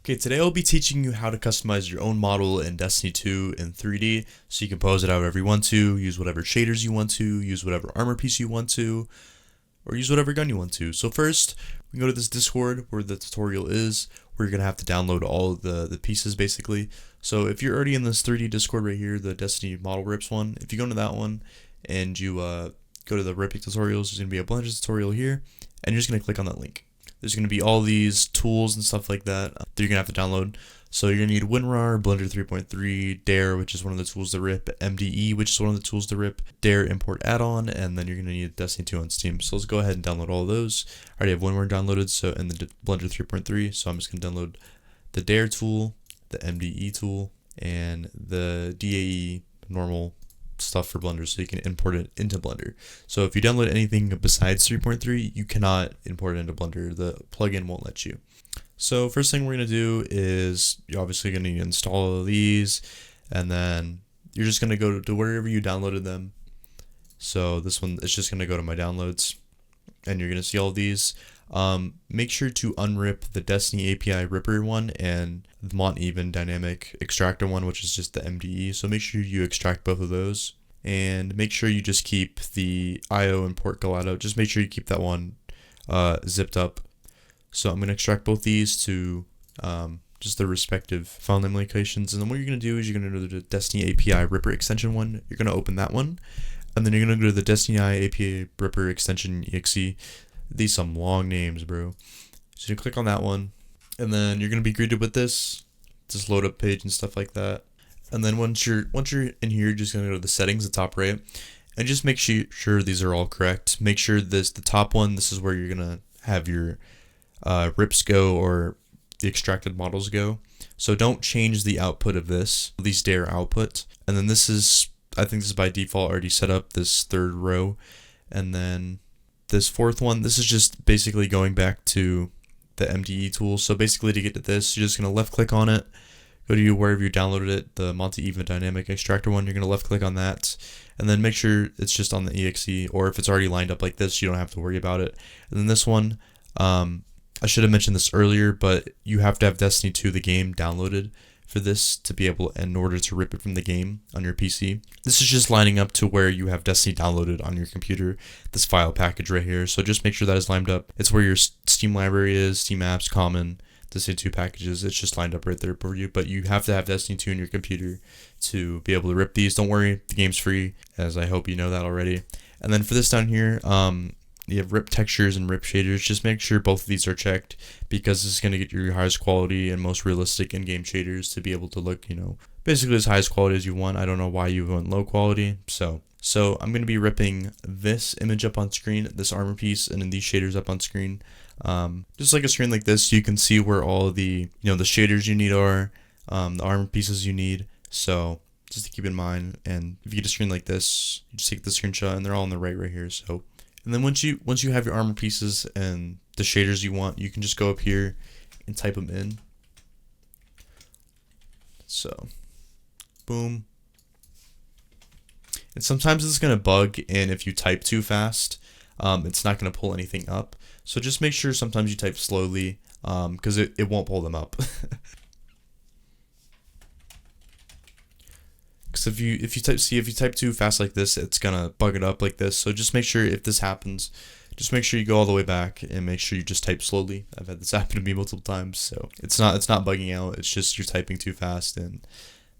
Okay, today I'll be teaching you how to customize your own model in Destiny 2 in 3D, so you can pose it however you want to, use whatever shaders you want to, use whatever armor piece you want to, or use whatever gun you want to. So first, we go to this Discord where the tutorial is, where you're going to have to download all of the pieces basically. So if you're already in this 3D Discord right here, the Destiny model rips one, if you go into that one and you go to the ripping tutorials, there's going to be a Blender tutorial here, and you're just going to click on that link. There's going to be all these tools and stuff like that you're going to have to download. So you're going to need WinRAR, Blender 3.3, Dare, which is one of the tools to rip, MDE, which is one of the tools to rip, Dare import add-on, and then you're going to need Destiny 2 on Steam. So let's go ahead and download all of those. I already have WinRAR downloaded, so and the Blender 3.3, so I'm just going to download the Dare tool, the MDE tool, and the DAE normal stuff for Blender, so you can import it into Blender. So if you download anything besides 3.3, you cannot import it into Blender. The plugin won't let you. So first thing we're going to do is you're obviously going to install all of these, and then you're just going to go to wherever you downloaded them. So this one is just going to go to my downloads, and you're going to see all of these. Make sure to unrip the Destiny API Ripper one and the Mont Even Dynamic Extractor one, which is just the MDE. So make sure you extract both of those, and make sure you just keep the IO and port Gelato. Just make sure you keep that one zipped up. So I'm going to extract both these to just the respective file name locations, and then what you're going to do is you're going to go to the Destiny API Ripper extension one. You're going to open that one, and then you're going to go to the Destiny API Ripper extension exe. These some long names, bro. So you click on that one, and then you're gonna be greeted with this load up page and stuff like that. And then once you're in here, you're just gonna go to the settings, the top right, and just make sure these are all correct. Make sure the top one, this is where you're gonna have your rips go, or the extracted models go. So don't change the output of these Dare output. And then this is, I think this is by default already set up, this third row, and then this fourth one, this is just basically going back to the MDE tool. So basically to get to this, you're just going to left click on it, go to wherever you downloaded it, the Mont Even Dynamic Extractor one, you're going to left click on that, and then make sure it's just on the exe, or if it's already lined up like this, you don't have to worry about it. And then this one, I should have mentioned this earlier, but you have to have Destiny 2, the game, downloaded for this to be able, in order to rip it from the game on your PC. This is just lining up to where you have Destiny downloaded on your computer, this file package right here. So just make sure that is lined up. It's where your Steam library is, Steam apps, common, Destiny 2 packages. It's just lined up right there for you, but you have to have Destiny 2 in your computer to be able to rip these. Don't worry, the game's free, as I hope you know that already. And then for this down here, you have rip textures and rip shaders. Just make sure both of these are checked, because this is going to get your highest quality and most realistic in-game shaders to be able to look, basically as high as quality as you want. I don't know why you want low quality. So I'm going to be ripping this image up on screen, this armor piece, and then these shaders up on screen. Just like a screen like this, you can see where all the, the shaders you need are, the armor pieces you need. So just to keep in mind, and if you get a screen like this, you just take the screenshot, and they're all on the right here. So. And then once you have your armor pieces and the shaders you want, you can just go up here and type them in. So, boom. And sometimes it's going to bug, and if you type too fast, it's not going to pull anything up. So just make sure sometimes you type slowly, because it won't pull them up. If you type too fast like this, it's gonna bug it up like this. So just make sure, if this happens, just make sure you go all the way back and make sure you just type slowly. I've had this happen to me multiple times, so it's not bugging out. It's just you're typing too fast and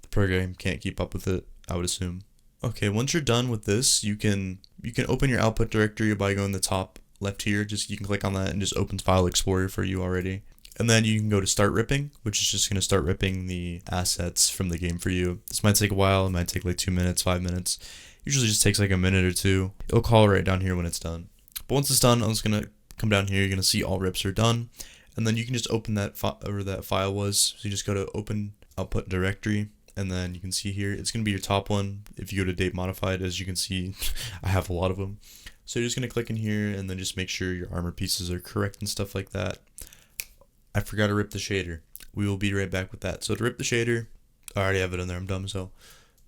the program can't keep up with it, I would assume. Okay, once you're done with this, you can open your output directory by going to the top left here. You can click on that and just opens File Explorer for you already. And then you can go to start ripping, which is just going to start ripping the assets from the game for you. This might take a while. It might take like 2 minutes, 5 minutes. Usually just takes like a minute or two. It'll call right down here when it's done. But once it's done, I'm just going to come down here. You're going to see all rips are done. And then you can just open that where that file was. So you just go to open output directory. And then you can see here, it's going to be your top one. If you go to date modified, as you can see, I have a lot of them. So you're just going to click in here and then just make sure your armor pieces are correct and stuff like that. I forgot to rip the shader. We will be right back with that. So to rip the shader, I already have it in there, I'm dumb as hell.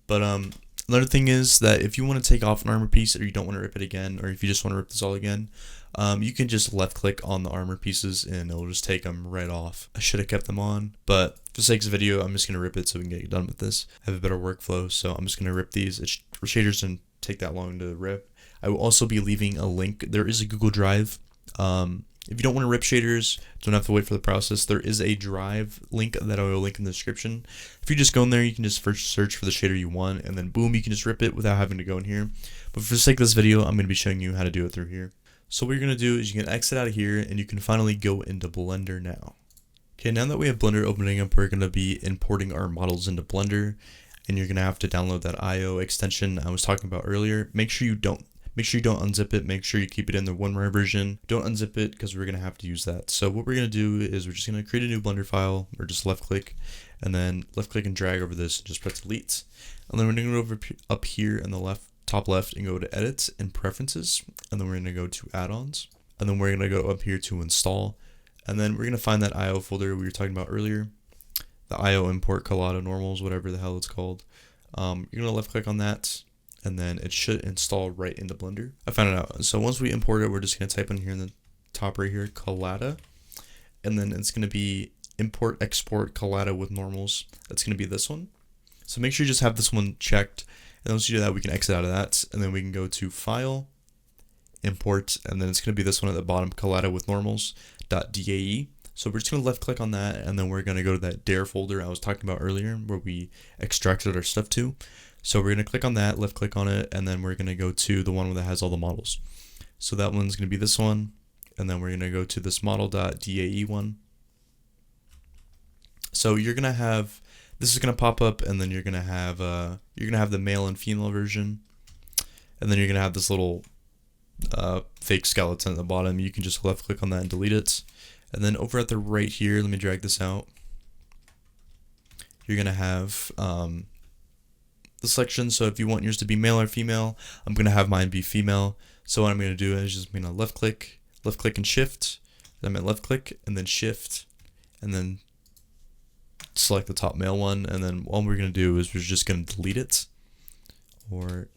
But another thing is that if you want to take off an armor piece, or you don't want to rip it again, or if you just want to rip this all again, You can just left click on the armor pieces and it'll just take them right off. I should have kept them on, but for the sake of the video, I'm just going to rip it so we can get done with this. I have a better workflow, so I'm just going to rip these. Shaders didn't take that long to rip. I will also be leaving a link. There is a Google Drive. If you don't want to rip shaders, don't have to wait for the process. There is a Drive link that I will link in the description. If you just go in there, you can just first search for the shader you want, and then boom, you can just rip it without having to go in here. But for the sake of this video, I'm going to be showing you how to do it through here. So what you're going to do is you can exit out of here, and you can finally go into Blender now. Okay, now that we have Blender opening up, we're going to be importing our models into Blender, and you're going to have to download that IO extension I was talking about earlier. Make sure you don't unzip it. Make sure you keep it in the WinRAR version. Don't unzip it because we're going to have to use that. So what we're going to do is we're just going to create a new Blender file, or just left click, and then left click and drag over this and just press delete. And then we're going to go over up here in the top left and go to edit and preferences. And then we're going to go to add-ons. And then we're going to go up here to install. And then we're going to find that IO folder we were talking about earlier. The IO import collada normals, whatever the hell it's called. You're going to left click on that, and then it should install right into Blender. I found it out. So once we import it, we're just going to type in here in the top right here, collada, and then it's going to be import export collada with normals. That's going to be this one. So make sure you just have this one checked, and once you do that, we can exit out of that, and then we can go to file, import, and then it's going to be this one at the bottom, collada with normals.dae. So we're just going to left click on that, and then we're going to go to that dir folder I was talking about earlier where we extracted our stuff to. So we're going to click on that, left click on it, and then we're going to go to the one that has all the models. So that one's going to be this one, and then we're going to go to this model.dae one. So you're going to have, this is going to pop up, and then you're going to have the male and female version, and then you're going to have this little fake skeleton at the bottom. You can just left click on that and delete it. And then over at the right here, let me drag this out. You're going to have the selection. So if you want yours to be male or female, I'm going to have mine be female. So what I'm going to do is just going to left click and shift. Then I'm going to left click and then shift, and then select the top male one. And then all we're going to do is we're just going to delete it, or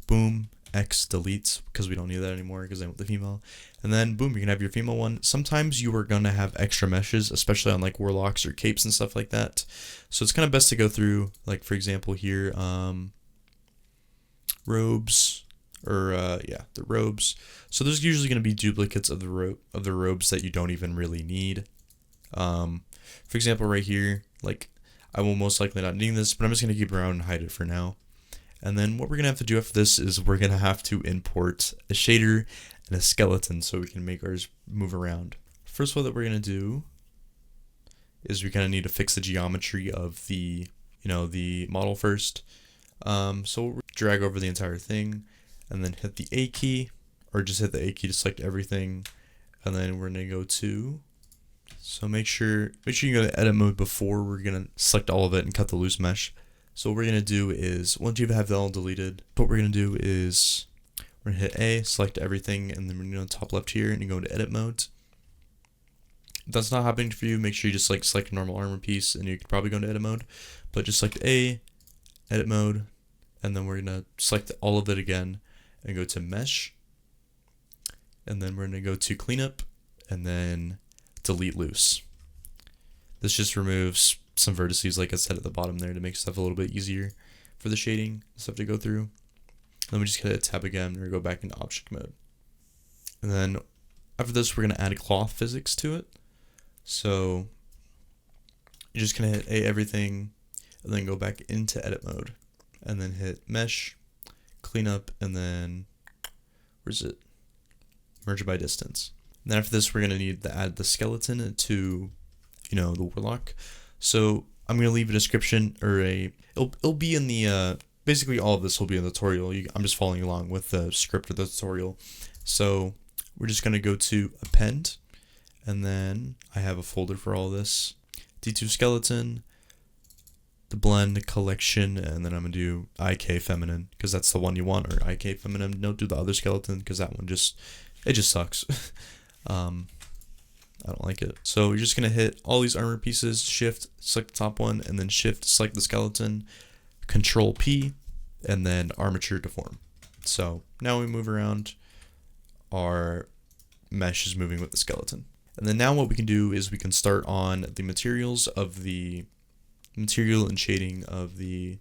boom, X delete, because we don't need that anymore because I want the female. And then boom, you can have your female one. Sometimes you are going to have extra meshes, especially on like warlocks or capes and stuff like that. So it's kind of best to go through, like for example here, robes, or the robes. So there's usually going to be duplicates of the robes that you don't even really need. For example, right here, like I will most likely not need this, but I'm just going to keep it around and hide it for now. And then what we're going to have to do after this is we're going to have to import a shader and a skeleton so we can make ours move around. First one that we're going to do is we kind of need to fix the geometry of the, the model first. So we'll drag over the entire thing and then hit the A key, or just hit the A key to select everything. And then we're going to go to, so make sure you go to edit mode before we're going to select all of it and cut the loose mesh. So what we're going to do is, once you have that all deleted, what we're going to do is we're going to hit A, select everything, and then we're going to go to top left here and you go into edit mode. If that's not happening for you, make sure you just select a normal armor piece, and you could probably go into edit mode, but just select A, edit mode, and then we're going to select all of it again and go to mesh, and then we're going to go to cleanup and then delete loose. This just removes some vertices, like I said at the bottom there, to make stuff a little bit easier for the shading stuff to go through. Then we just hit a tab again or go back into object mode. And then after this, we're going to add cloth physics to it. So you're just going to hit A everything and then go back into edit mode and then hit mesh, cleanup, and then where's it? Merge by distance. And then after this, we're going to need to add the skeleton to, the warlock. So I'm going to leave a description, or it'll be in the, basically all of this will be in the tutorial. I'm just following along with the script of the tutorial. So we're just going to go to append, and then I have a folder for all this. D2 skeleton, the blend collection, and then I'm going to do IK feminine, because that's the one you want, or IK feminine. Don't do the other skeleton, because that one just sucks. I don't like it. So you're just going to hit all these armor pieces, shift, select the top one, and then shift, select the skeleton, control P, and then armature deform. So now we move around our mesh is moving with the skeleton. And then now what we can do is we can start on the materials of the material and shading of the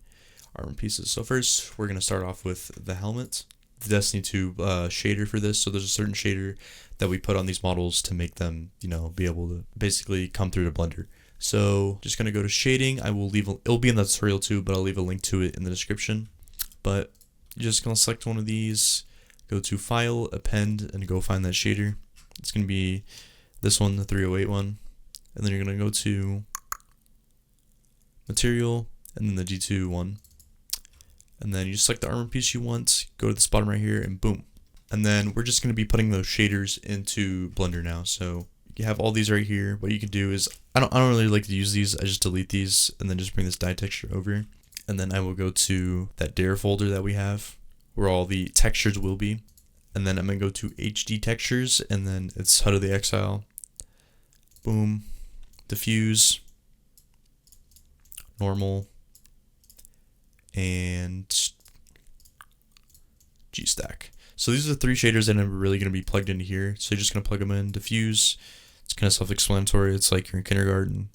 armor pieces. So first we're going to start off with the helmet, the Destiny 2 shader for this. So there's a certain shader that we put on these models to make them, you know, be able to basically come through to Blender. So just going to go to shading. I will leave, it'll be in the tutorial too, but I'll leave a link to it in the description. But you're just going to select one of these, go to File, Append, and go find that shader. It's going to be this one, the 308 one. And then you're going to go to Material, and then the D2 one. And then you select the armor piece you want, go to this bottom right here, and boom. And then we're just going to be putting those shaders into Blender now. So you have all these right here. What you can do is, I don't really like to use these. I just delete these and then just bring this dye texture over. And then I will go to that Dare folder that we have where all the textures will be. And then I'm going to go to HD textures, and then it's HUD of the Exile. Boom. Diffuse. Normal. And G-Stack. So these are the three shaders that are really going to be plugged into here. So you're just going to plug them in. Diffuse. It's kind of self-explanatory. It's like you're in kindergarten.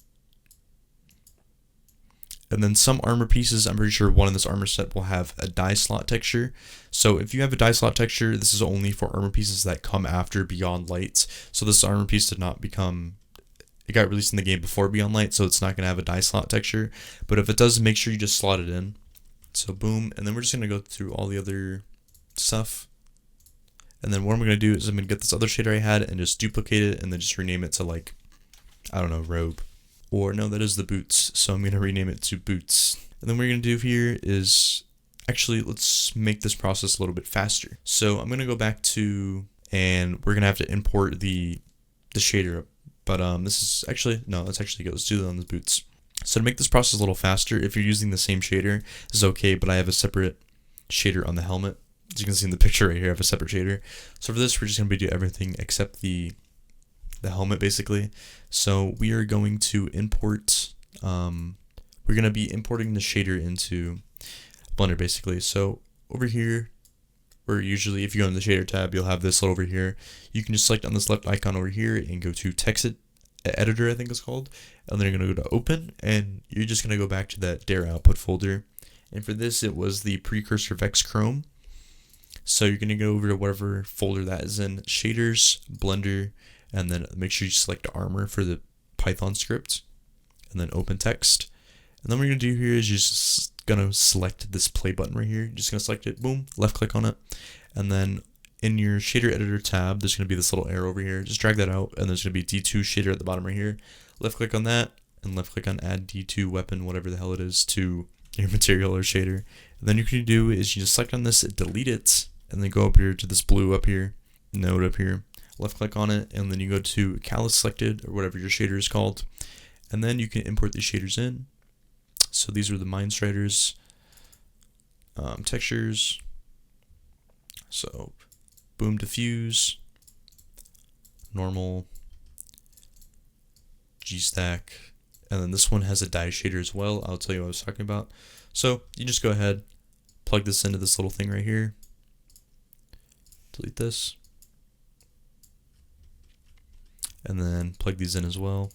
And then some armor pieces, I'm pretty sure one in this armor set will have a dye slot texture. So if you have a dye slot texture, this is only for armor pieces that come after Beyond Light. So this armor piece did not become, it got released in the game before Beyond Light, so it's not going to have a dye slot texture. But if it does, make sure you just slot it in. So boom, and then we're just going to go through all the other stuff. And then what I'm going to do is I'm going to get this other shader I had and just duplicate it and then just rename it to, like, I don't know, robe. Or no, that is the boots. So I'm going to rename it to boots. And then what we're going to do here is, actually, let's make this process a little bit faster. So I'm going to go back to, and we're going to have to import the shader. But this is actually, no, let's actually go. Let's do that on the boots. So to make this process a little faster, if you're using the same shader, this is okay, but I have a separate shader on the helmet. As you can see in the picture right here, I have a separate shader. So for this, we're just going to do everything except the helmet, basically. So we are going to import, we're going to be importing the shader into Blender, basically. So over here, where usually if you go in the shader tab, you'll have this over here. You can just select on this left icon over here and go to text editor, I think it's called. And then you're going to go to open, and you're just going to go back to that Dare output folder. And for this, it was the precursor Vex Chrome. So you're going to go over to whatever folder that is in, shaders, Blender, and then make sure you select armor for the Python script, and then open text. And then what you're going to do here is you're just going to select this play button right here. You're just going to select it, boom, left click on it. And then in your shader editor tab, there's going to be this little arrow over here. Just drag that out, and there's going to be D2 shader at the bottom right here. Left click on that, and left click on add D2 weapon, whatever the hell it is, to your material or shader. And then what you can do is you just select on this, delete it, and then go up here to this blue up here, node up here. Left click on it, and then you go to callus selected, or whatever your shader is called, and then you can import these shaders in. So these are the Mind Striders textures. So boom, diffuse, normal, G-Stack, and then this one has a dye shader as well. I'll tell you what I was talking about. So you just go ahead, plug this into this little thing right here, delete this, and then plug these in as well.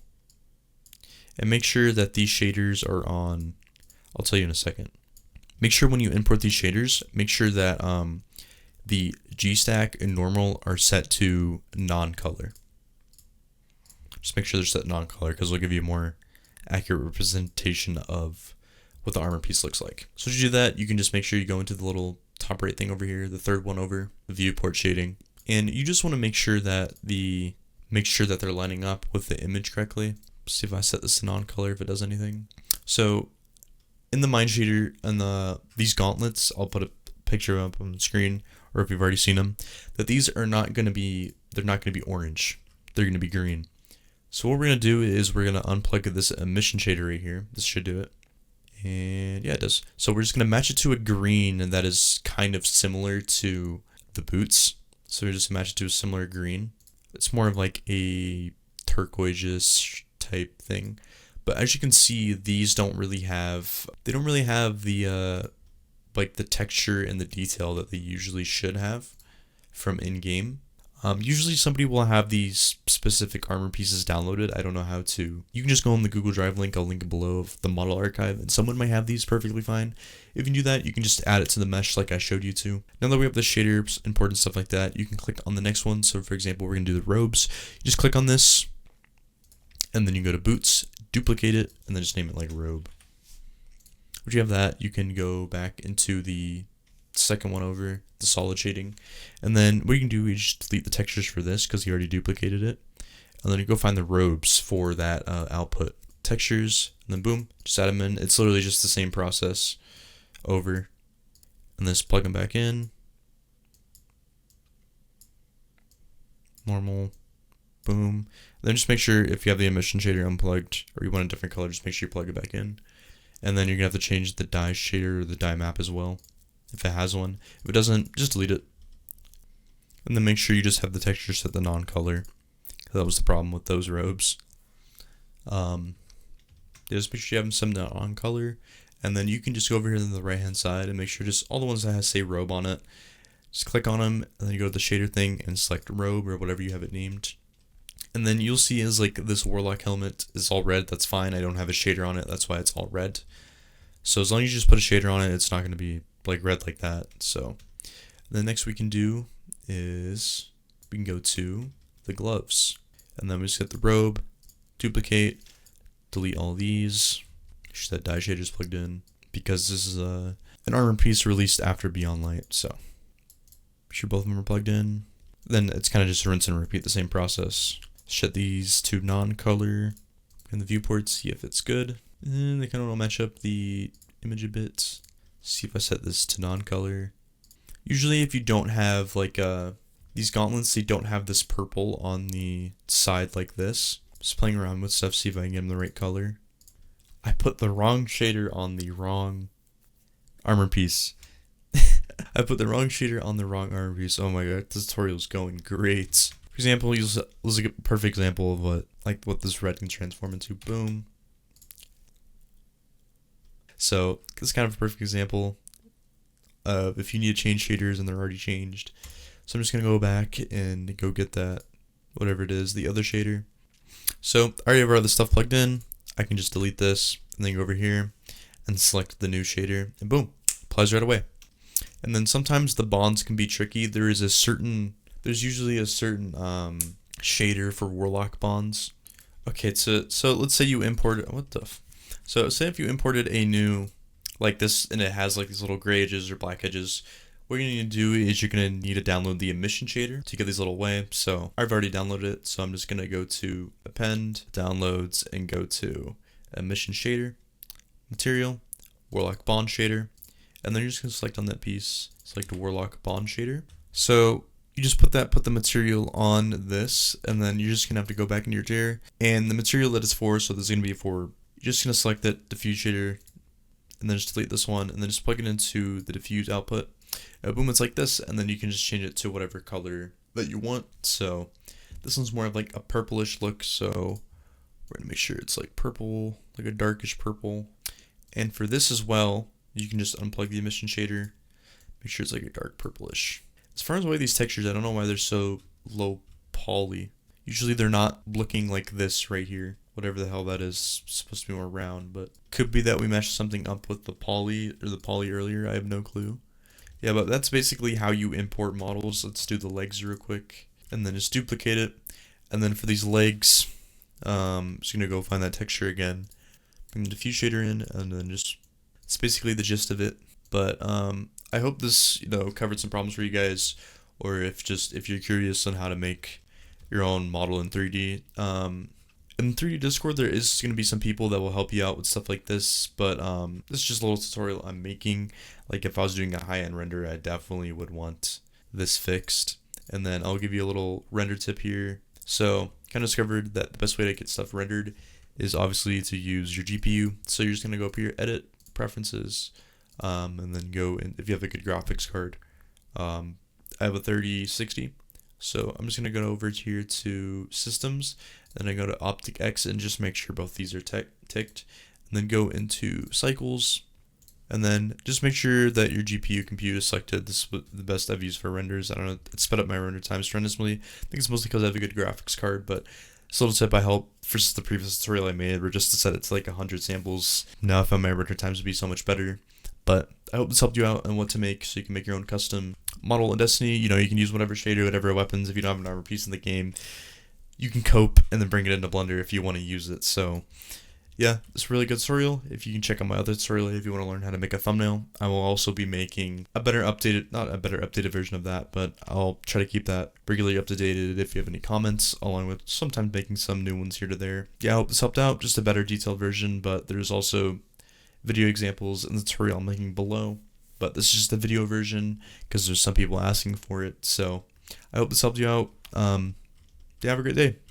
And make sure that these shaders are on, I'll tell you in a second. Make sure when you import these shaders, make sure that the G-Stack and normal are set to non-color. Just make sure they're set non-color, because it'll give you a more accurate representation of what the armor piece looks like. So to do that, you can just make sure you go into the little top right thing over here, the third one over, the viewport shading, and you just want to make sure that they're lining up with the image correctly. See if I set this to non-color, if it does anything. So in the Mind Shader and these gauntlets, I'll put a picture up on the screen, or if you've already seen them, that these are not going to be, they're not going to be orange. They're going to be green. So what we're going to do is we're going to unplug this Emission Shader right here. This should do it. And yeah, it does. So we're just going to match it to a green that is kind of similar to the boots. So we just match it to a similar green. It's more of like a turquoise type thing. But as you can see, these don't really have, they don't really have the like the texture and the detail that they usually should have from in-game. Usually somebody will have these specific armor pieces downloaded. I don't know how to. You can just go on the Google Drive link. I'll link it below of the model archive, and someone might have these perfectly fine. If you do that, you can just add it to the mesh like I showed you to. Now that we have the shaders, important stuff like that, you can click on the next one. So for example, we're gonna do the robes. You just click on this, and then you go to boots, duplicate it, and then just name it like robe. Once you have that, you can go back into the second one over, the solid shading, and then what you can do is just delete the textures for this because you already duplicated it, and then you go find the robes for that output textures, and then boom, just add them in. It's literally just the same process over, and then just plug them back in, normal, boom. Then just make sure if you have the emission shader unplugged or you want a different color, just make sure you plug it back in, and then you're gonna have to change the dye shader or the dye map as well if it has one. If it doesn't, just delete it. And then make sure you just have the texture set to non-color. That was the problem with those robes. Just make sure you have them set to non-color. And then you can just go over here to the right hand side and make sure just all the ones that say robe on it, just click on them, and then you go to the shader thing and select robe or whatever you have it named. And then you'll see is like this warlock helmet is all red. That's fine. I don't have a shader on it. That's why it's all red. So as long as you just put a shader on it, it's not going to be like red like that. So the next we can do is we can go to the gloves, and then we just hit the robe, duplicate, delete all these. Make sure that dye shader is plugged in because this is an armor piece released after Beyond Light. So make sure both of them are plugged in. Then it's kind of just rinse and repeat the same process. Set these to non-color in the viewport, see if it's good. And they kind of all match up the image a bit. See if I set this to non-color. Usually if you don't have like these gauntlets, they don't have this purple on the side like this. Just playing around with stuff, see if I can get them the right color. I put the wrong shader on the wrong armor piece. I put the wrong shader on the wrong armor piece. Oh my god, this tutorial is going great. For example, let's look at a perfect example of what this red can transform into. Boom. So this is kind of a perfect example of if you need to change shaders and they're already changed. So I'm just gonna go back and go get that, whatever it is, the other shader. So I already have all the stuff plugged in. I can just delete this and then go over here and select the new shader, and boom, applies right away. And then sometimes the bonds can be tricky. There's usually a certain shader for warlock bonds. Okay, so let's say you imported, so say if you imported a new, like this, and it has like these little gray edges or black edges, what you're going to do is you're going to need to download the emission shader to get these little away. So I've already downloaded it, so I'm just going to go to append, downloads, and go to emission shader, material, warlock bond shader, and then you're just going to select on that piece, select warlock bond shader. So you just put the material on this, and then you're just going to have to go back into your tier, and the material that it's for, so there's going to be for, you're just going to select that diffuse shader, and then just delete this one, and then just plug it into the diffuse output. Boom, it's like this, and then you can just change it to whatever color that you want. So this one's more of like a purplish look, so we're going to make sure it's like purple, like a darkish purple. And for this as well, you can just unplug the emission shader, make sure it's like a dark purplish. As far as why these textures, I don't know why they're so low poly. Usually they're not looking like this right here. Whatever the hell that is, supposed to be more round, but could be that we meshed something up with the poly earlier. I have no clue. Yeah, but that's basically how you import models. Let's do the legs real quick, and then just duplicate it. And then for these legs, I'm just gonna go find that texture again, bring the diffuse shader in, and then just, it's basically the gist of it. But I hope this covered some problems for you guys, or if you're curious on how to make your own model in 3D. In 3D Discord, there is going to be some people that will help you out with stuff like this, but this is just a little tutorial I'm making. Like if I was doing a high-end render, I definitely would want this fixed. And then I'll give you a little render tip here. So kind of discovered that the best way to get stuff rendered is obviously to use your GPU. So you're just going to go up here, edit, preferences, and then go in, if you have a good graphics card. I have a 3060, so I'm just going to go over here to systems, then I go to OpticX and just make sure both these are ticked, and then go into cycles, And then just make sure that your GPU compute is selected. This is the best I've used for renders. I don't know, it sped up my render times tremendously. I think it's mostly because I have a good graphics card, but this little tip I helped versus the previous tutorial I made, where just to set it to like 100 samples. Now I found my render times would be so much better. But I hope this helped you out on what to make so you can make your own custom model in Destiny. You know, you can use whatever shader, whatever weapons. If you don't have an armor piece in the game, you can cope and then bring it into Blender if you want to use it. So yeah, it's a really good tutorial. If you can check out my other tutorial if you want to learn how to make a thumbnail. I will also be making a better updated, not a better updated version of that, but I'll try to keep that regularly up to date if you have any comments, along with sometimes making some new ones here to there. Yeah, I hope this helped out. Just a better detailed version, but there's also video examples in the tutorial I'm linking below. But this is just the video version because there's some people asking for it. So I hope this helped you out. Yeah, have a great day.